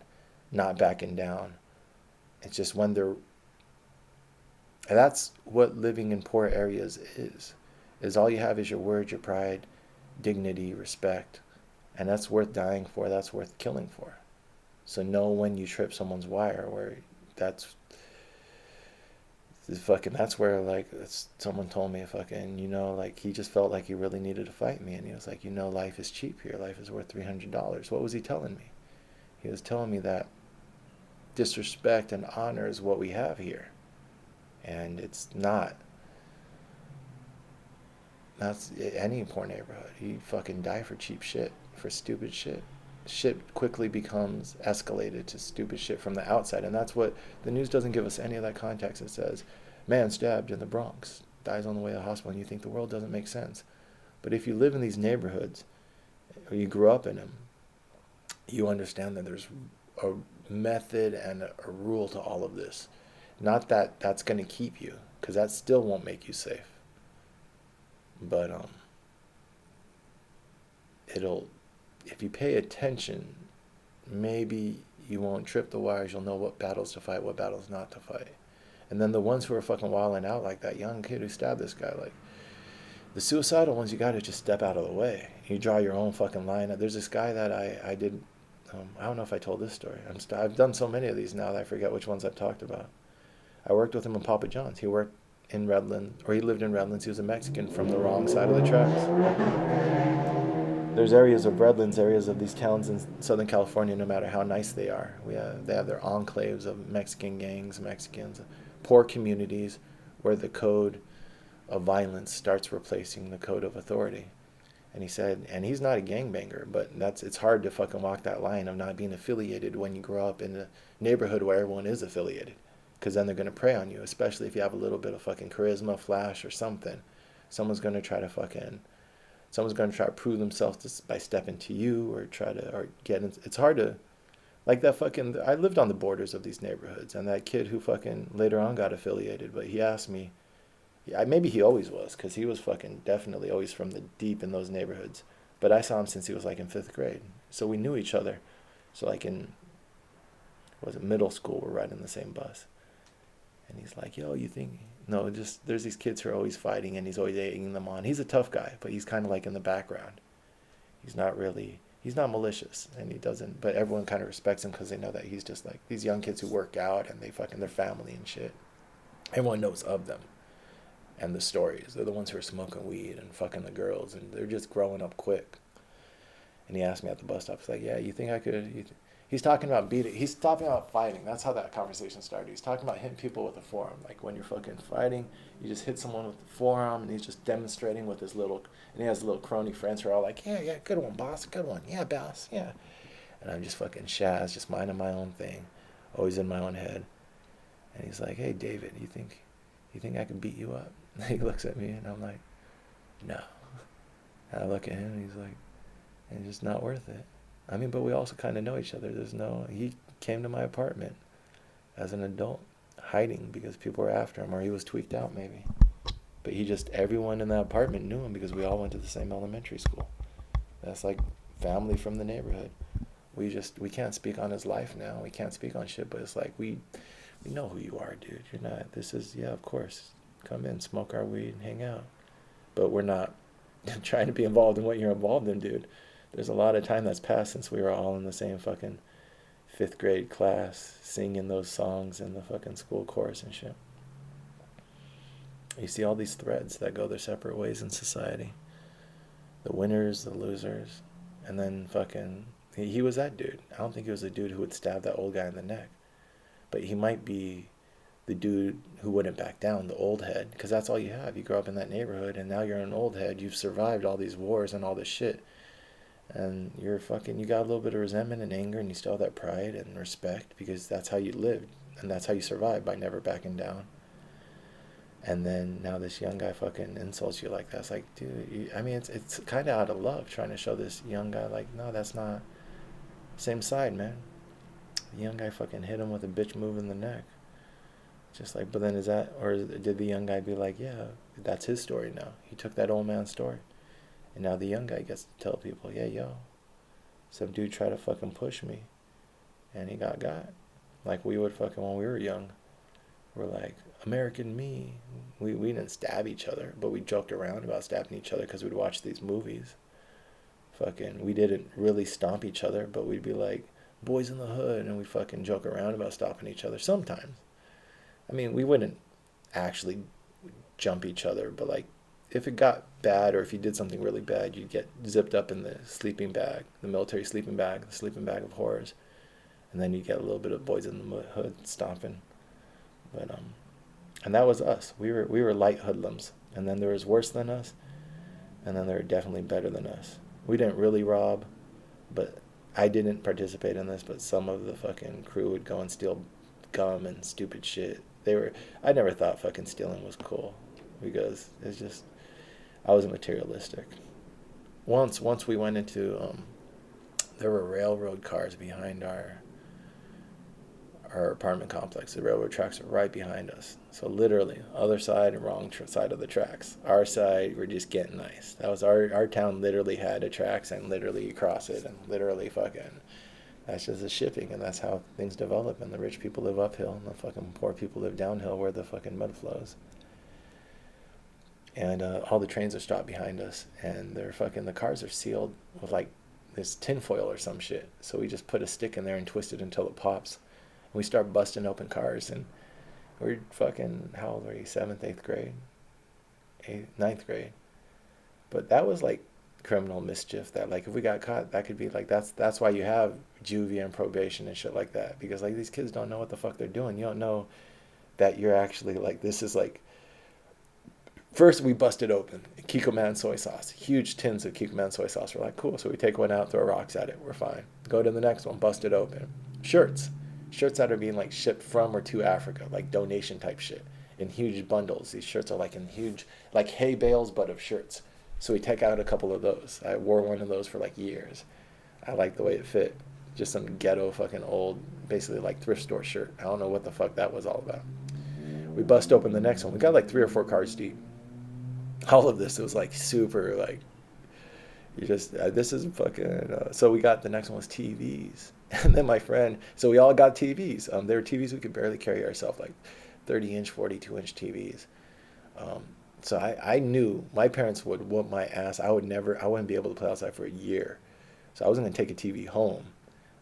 not backing down. It's just when they're, and that's what living in poor areas is all you have is your word, your pride, dignity, respect, and that's worth dying for, that's worth killing for. So know when you trip someone's wire, where that's fucking, that's where, like, someone told me, fucking, like, he just felt like he really needed to fight me, and he was like, life is cheap here, life is worth $300. What was he telling me? He was telling me that disrespect and honor is what we have here, and it's not. That's any poor neighborhood. You fucking die for cheap shit, for stupid shit. Shit quickly becomes escalated to stupid shit from the outside, and that's what the news doesn't give us any of that context. It says, man stabbed in the Bronx, dies on the way to the hospital, and you think the world doesn't make sense. But if you live in these neighborhoods, or you grew up in them, you understand that there's a method and a rule to all of this. Not that that's going to keep you, because that still won't make you safe. But it'll, if you pay attention, maybe you won't trip the wires. You'll know what battles to fight, what battles not to fight. And then the ones who are fucking wilding out, like that young kid who stabbed this guy, like the suicidal ones, you got to just step out of the way. You draw your own fucking line. There's this guy that I did, I don't know if I told this story. I've done so many of these now that I forget which ones I've talked about. I worked with him in Papa John's. He worked in Redlands, or he lived in Redlands. He was a Mexican from the wrong side of the tracks. There's areas of Redlands, areas of these towns in Southern California, no matter how nice they are. They have their enclaves of Mexican gangs, Mexicans, poor communities where the code of violence starts replacing the code of authority. And he said, and he's not a gangbanger, but it's hard to fucking walk that line of not being affiliated when you grow up in a neighborhood where everyone is affiliated. Because then they're going to prey on you, especially if you have a little bit of fucking charisma, flash, or something. Someone's going to try to prove themselves by stepping to you or get in. It's hard to, like that fucking, I lived on the borders of these neighborhoods, and that kid who fucking later on got affiliated, but he asked me, yeah, maybe he always was, because he was fucking definitely always from the deep in those neighborhoods. But I saw him since he was like in 5th grade. So we knew each other. So like in was it middle school, we're riding the same bus. And he's like, yo, you think, no, just, there's these kids who are always fighting and he's always egging them on. He's a tough guy, but he's kind of like in the background. He's not malicious, and he doesn't, but everyone kind of respects him because they know that he's just like these young kids who work out and they fucking their family and shit. Everyone knows of them and the stories. They're the ones who are smoking weed and fucking the girls, and they're just growing up quick. And he asked me at the bus stop, he's like, yeah, you think I could, he's talking about fighting. That's how that conversation started. He's talking about hitting people with a forearm. Like when you're fucking fighting, you just hit someone with the forearm, and he's just demonstrating with his little, and he has little crony friends who are all like, yeah, good one, boss, good one, yeah, boss, yeah. And I'm just fucking Shaz, just minding my own thing, always in my own head. And he's like, hey, David, you think I can beat you up? And he looks at me, and I'm like, no. And I look at him, and he's like, it's just not worth it. I mean, but we also kind of know each other. He came to my apartment as an adult, hiding because people were after him, or he was tweaked out maybe. But everyone in that apartment knew him because we all went to the same elementary school. That's like family from the neighborhood. We can't speak on his life now. We can't speak on shit, but it's like, we know who you are, dude. You're not, yeah, of course. Come in, smoke our weed, and hang out. But we're not trying to be involved in what you're involved in, dude. There's a lot of time that's passed since we were all in the same fucking 5th grade class singing those songs in the fucking school chorus and shit. You see all these threads that go their separate ways in society. The winners, the losers, and then fucking, he was that dude. I don't think he was the dude who would stab that old guy in the neck. But he might be the dude who wouldn't back down, the old head, because that's all you have. You grow up in that neighborhood, and now you're an old head. You've survived all these wars and all this shit. And you got a little bit of resentment and anger, and you still have that pride and respect because that's how you lived, and that's how you survived, by never backing down. And then now this young guy fucking insults you like that. It's like, dude, it's kind of out of love, trying to show this young guy like, no, that's not same side, man. The young guy fucking hit him with a bitch move in the neck. Just like, but then did the young guy be like, yeah, that's his story now. He took that old man's story. And now the young guy gets to tell people, yeah, yo, some dude tried to fucking push me, and he got. Like we would fucking when we were young. We're like, American me. We didn't stab each other, but we joked around about stabbing each other because we'd watch these movies. Fucking, we didn't really stomp each other, but we'd be like, boys in the hood, and we'd fucking joke around about stomping each other sometimes. I mean, we wouldn't actually jump each other, but like, if it got bad or if you did something really bad, you'd get zipped up in the sleeping bag, the military sleeping bag, the sleeping bag of horrors. And then you get a little bit of boys in the hood stomping. But and that was us. We were light hoodlums. And then there was worse than us, and then there were definitely better than us. We didn't really rob, but I didn't participate in this, but some of the fucking crew would go and steal gum and stupid shit. I never thought fucking stealing was cool because it's just, I was materialistic. Once we went into, there were railroad cars behind our apartment complex. The railroad tracks are right behind us. So literally, other side and wrong side of the tracks. Our side, we're just getting nice. That was our town literally had a tracks, and literally you cross it, and literally fucking, that's just the shipping, and that's how things develop. And the rich people live uphill, and the fucking poor people live downhill where the fucking mud flows. And all the trains are stopped behind us, and the cars are sealed with like this tinfoil or some shit. So we just put a stick in there and twist it until it pops. And we start busting open cars, and we're fucking, how old were you? 7th, 8th grade? 9th grade. But that was like criminal mischief that like if we got caught, that could be like, that's why you have juvie and probation and shit like that. Because like these kids don't know what the fuck they're doing. You don't know that you're actually like, this is like, first, we busted open Kikkoman soy sauce. Huge tins of Kikkoman soy sauce. We're like, cool. So we take one out, throw rocks at it. We're fine. Go to the next one, bust it open. Shirts that are being like shipped from or to Africa, like donation type shit, in huge bundles. These shirts are like in huge, like hay bales, but of shirts. So we take out a couple of those. I wore one of those for like years. I liked the way it fit. Just some ghetto fucking old, basically like thrift store shirt. I don't know what the fuck that was all about. We bust open the next one. We got like 3 or 4 cars deep. All of this, it was like super like, you just, this is fucking, so we got, the next one was TVs. And then my friend, so we all got TVs. There were TVs we could barely carry ourselves, like 30-inch, 42-inch TVs. Um, so I knew my parents would whoop my ass. I wouldn't be able to play outside for a year. So I wasn't gonna take a TV home.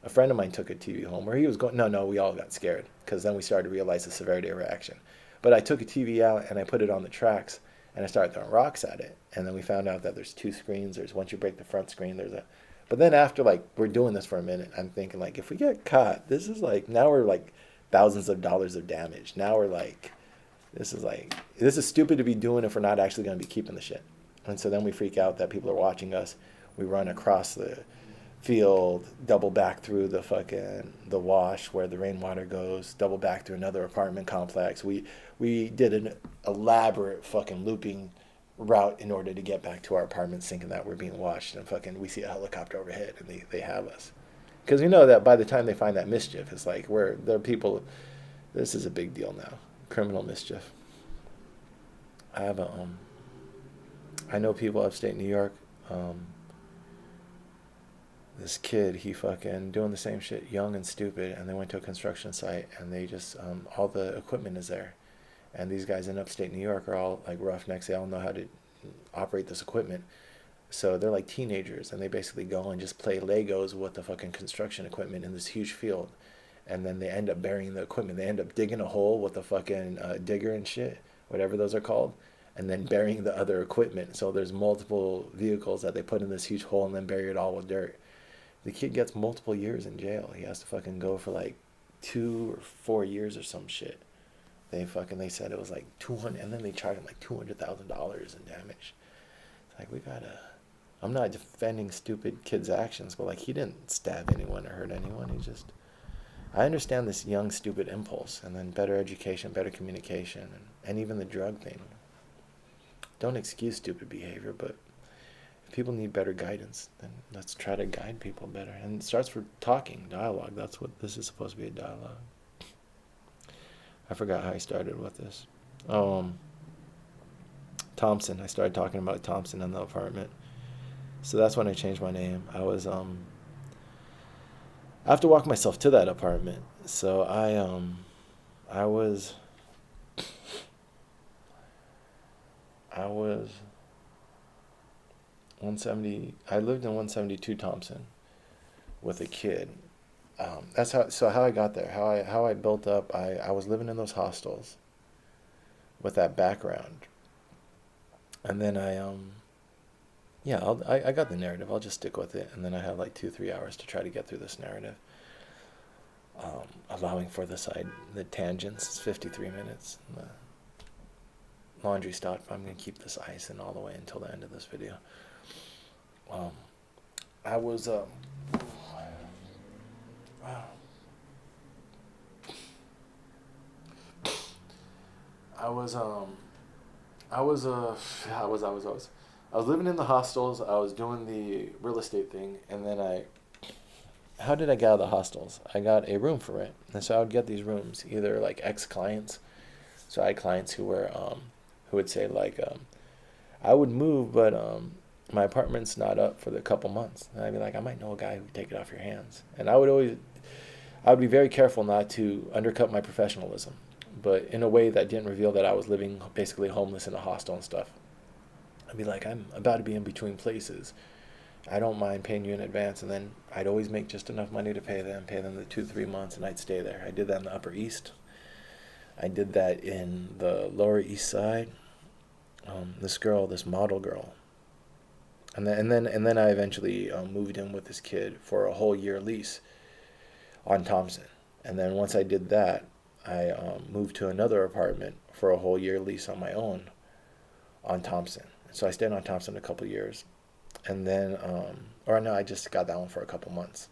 A friend of mine took a TV home where he was going. No, we all got scared because then we started to realize the severity of our action. But I took a TV out and I put it on the tracks and I started throwing rocks at it. And then we found out that there's two screens. There's once you break the front screen, there's a. But then after like we're doing this for a minute, I'm thinking like if we get caught, this is like now we're like thousands of dollars of damage. Now we're like this is stupid to be doing if we're not actually going to be keeping the shit. And so then we freak out that people are watching us. We run across the field, double back through the wash where the rainwater goes, double back through another apartment complex. We did an elaborate fucking looping route in order to get back to our apartments, thinking that we're being watched, and fucking we see a helicopter overhead and they have us. Because we know that by the time they find that mischief, it's like there are people. This is a big deal now. Criminal mischief. I have I know people upstate New York. This kid, he fucking doing the same shit, young and stupid, and they went to a construction site and they just all the equipment is there, and these guys in upstate New York are all like roughnecks. They all know how to operate this equipment, so they're like teenagers, and they basically go and just play Legos with the fucking construction equipment in this huge field, and then they end up burying the equipment. They end up digging a hole with a fucking digger and shit, whatever those are called, and then burying the other equipment. So there's multiple vehicles that they put in this huge hole and then bury it all with dirt. The kid gets multiple years in jail. He has to fucking go for like 2 or 4 years or some shit. They said it was like 200, and then they charged him like $200,000 in damage. It's like we gotta. I'm not defending stupid kids' actions, but like he didn't stab anyone or hurt anyone. He just. I understand this young stupid impulse, and then better education, better communication, and even the drug thing. Don't excuse stupid behavior, but if people need better guidance, then let's try to guide people better. And it starts with talking, dialogue. That's what this is supposed to be, a dialogue. I forgot how I started with this. Thompson. I started talking about Thompson in the apartment. So that's when I changed my name. I have to walk myself to that apartment. So I was 170. I lived in 172 Thompson with a kid. That's how I got there. How I built up. I was living in those hostels with that background, and then I got the narrative. I'll just stick with it, and then I have like 2-3 hours to try to get through this narrative. Allowing for the tangents. It's 53 minutes. The laundry stopped. I'm gonna keep this ice in all the way until the end of this video. I was I was living in the hostels. I was doing the real estate thing, and then how did I get out of the hostels? I got a room for rent, and so I would get these rooms either like ex-clients. So I had clients who would say like, I would move, but my apartment's not up for the couple months. And I'd be like, I might know a guy who would take it off your hands. And I would be very careful not to undercut my professionalism, but in a way that didn't reveal that I was living basically homeless in a hostel and stuff. I'd be like, I'm about to be in between places. I don't mind paying you in advance, and then I'd always make just enough money to pay them the 2-3 months, and I'd stay there. I did that in the Upper East. I did that in the Lower East Side. This model girl, and then I eventually moved in with this kid for a whole year lease on Thompson, and then once I did that, I moved to another apartment for a whole year lease on my own on Thompson. So I stayed on Thompson a couple years, and then I just got that one for a couple months.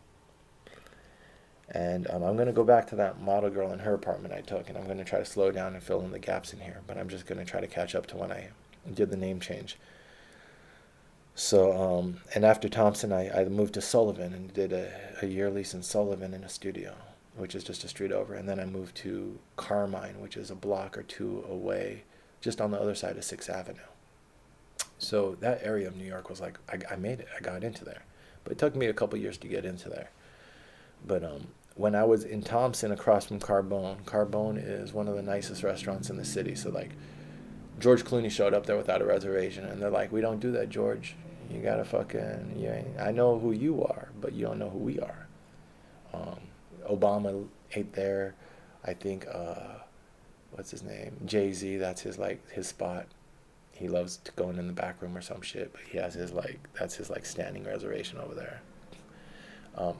And I'm going to go back to that model girl in her apartment I took, and I'm going to try to slow down and fill in the gaps in here, but I'm just going to try to catch up to when I did the name change. So, and after Thompson, I moved to Sullivan and did a year lease in Sullivan in a studio, which is just a street over. And then I moved to Carmine, which is a block or two away, just on the other side of 6th Avenue. So that area of New York was like, I made it. I got into there. But it took me a couple years to get into there. But when I was in Thompson across from Carbone, Carbone is one of the nicest restaurants in the city. So like George Clooney showed up there without a reservation, and they're like, "We don't do that, George. You gotta fucking, you ain't, I know who you are, but you don't know who we are." Um, Obama ate there. I think what's his name? Jay-Z. That's his like his spot. He loves to go in the back room or some shit, but he has his like that's his like standing reservation over there.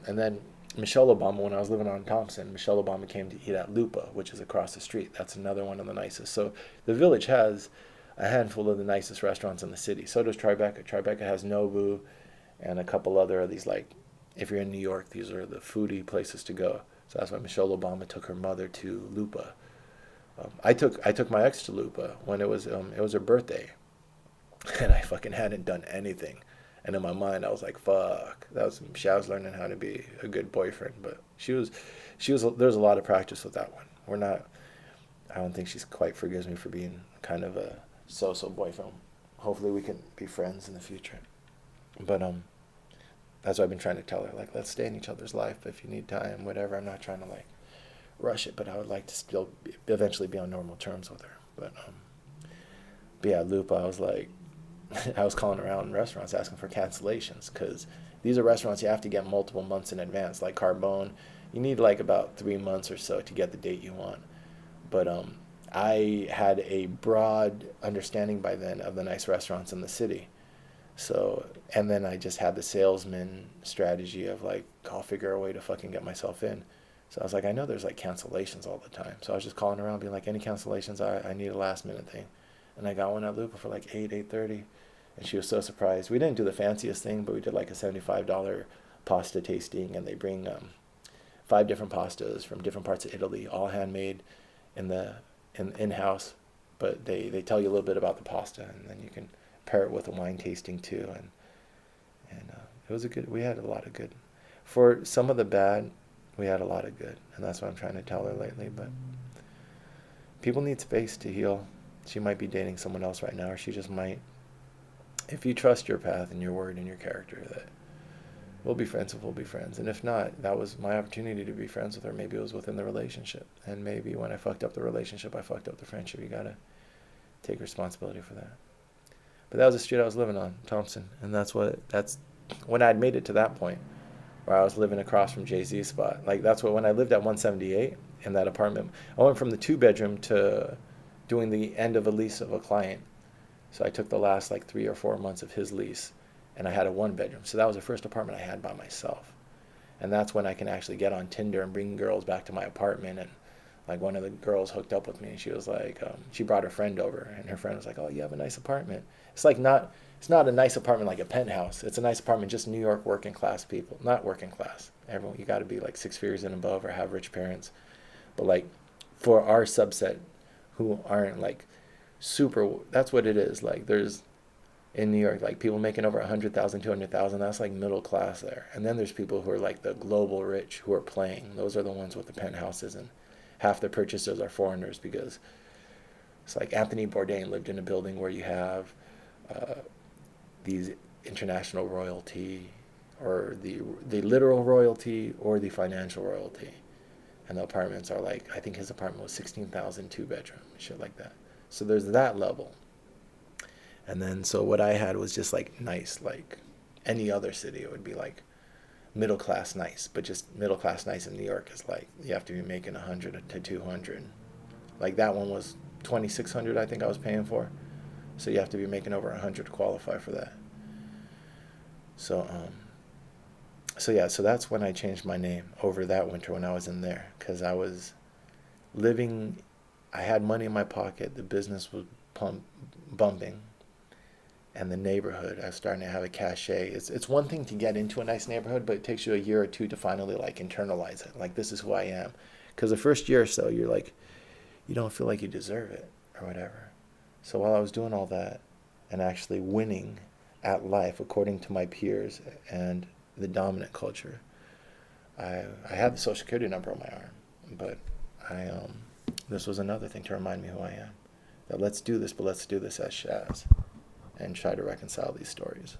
And then Michelle Obama, when I was living on Thompson, Michelle Obama came to eat at Lupa, which is across the street. That's another one of the nicest. So the Village has a handful of the nicest restaurants in the city. So does Tribeca. Tribeca has Nobu and a couple other of these, like, if you're in New York, these are the foodie places to go. So that's why Michelle Obama took her mother to Lupa. I took my ex to Lupa when it was her birthday, and I fucking hadn't done anything. And in my mind, I was like, "Fuck." I was learning how to be a good boyfriend, but she was. There's a lot of practice with that one. We're not. I don't think she's quite forgives me for being kind of a so-so boyfriend. Hopefully, we can be friends in the future. But that's what I've been trying to tell her. Like, let's stay in each other's life. If you need time, whatever. I'm not trying to like rush it, but I would like to still eventually be on normal terms with her. But yeah, Lupa. I was like, I was calling around restaurants asking for cancellations because these are restaurants you have to get multiple months in advance. Like Carbone, you need like about 3 months or so to get the date you want. But I had a broad understanding by then of the nice restaurants in the city. So, and then I just had the salesman strategy of like, I'll figure a way to fucking get myself in. So I was like, I know there's like cancellations all the time. So I was just calling around being like, any cancellations? I need a last minute thing. And I got one at Lupa for like 8:30. And she was so surprised. We didn't do the fanciest thing, but we did like a $75 pasta tasting, and they bring 5 different pastas from different parts of Italy, all handmade in house. But they tell you a little bit about the pasta, and then you can pair it with a wine tasting too. And it was a good. We had a lot of good. For some of the bad, we had a lot of good, and that's what I'm trying to tell her lately. But people need space to heal. She might be dating someone else right now, or she just might. If you trust your path and your word and your character, that we'll be friends if we'll be friends. And if not, that was my opportunity to be friends with her. Maybe it was within the relationship. And maybe when I fucked up the relationship, I fucked up the friendship. You gotta take responsibility for that. But that was the street I was living on, Thompson. And that's when I'd made it to that point where I was living across from Jay-Z's spot. Like that's when I lived at 178 in that apartment. I went from the 2 bedroom to doing the end of a lease of a client. So I took the last like 3 or 4 months of his lease, and I had a 1 bedroom. So that was the first apartment I had by myself. And that's when I can actually get on Tinder and bring girls back to my apartment. And like one of the girls hooked up with me, and she was like, she brought her friend over, and her friend was like, "Oh, you have a nice apartment." It's not a nice apartment like a penthouse. It's a nice apartment, just New York working class people, not working class. Everyone, you got to be like 6 figures and above or have rich parents. But like for our subset who aren't like super, that's what it is. Like there's in New York, like people making over 100,000, 200,000. That's like middle class there. And then there's people who are like the global rich who are playing. Those are the ones with the penthouses, and half the purchasers are foreigners because it's like Anthony Bourdain lived in a building where you have uh, these international royalty, or the literal royalty, or the financial royalty. And the apartments are like, I think his apartment was 16,000, 2 bedroom, shit like that. So there's that level. And then so what I had was just like nice, like any other city, it would be like middle class nice, but just middle class nice in New York is like you have to be making 100 to 200. Like that one was 2,600, I think I was paying for. So you have to be making over 100 to qualify for that. So yeah, so that's when I changed my name over that winter when I was in there, because I was living, I had money in my pocket, the business was bumping, and the neighborhood, I was starting to have a cachet. It's one thing to get into a nice neighborhood, but it takes you a year or two to finally like internalize it. Like, this is who I am. Because the first year or so, you're like, you don't feel like you deserve it or whatever. So while I was doing all that and actually winning at life according to my peers and the dominant culture, I had the social security number on my arm, but this was another thing to remind me who I am. That let's do this, but let's do this as Shaz, and try to reconcile these stories.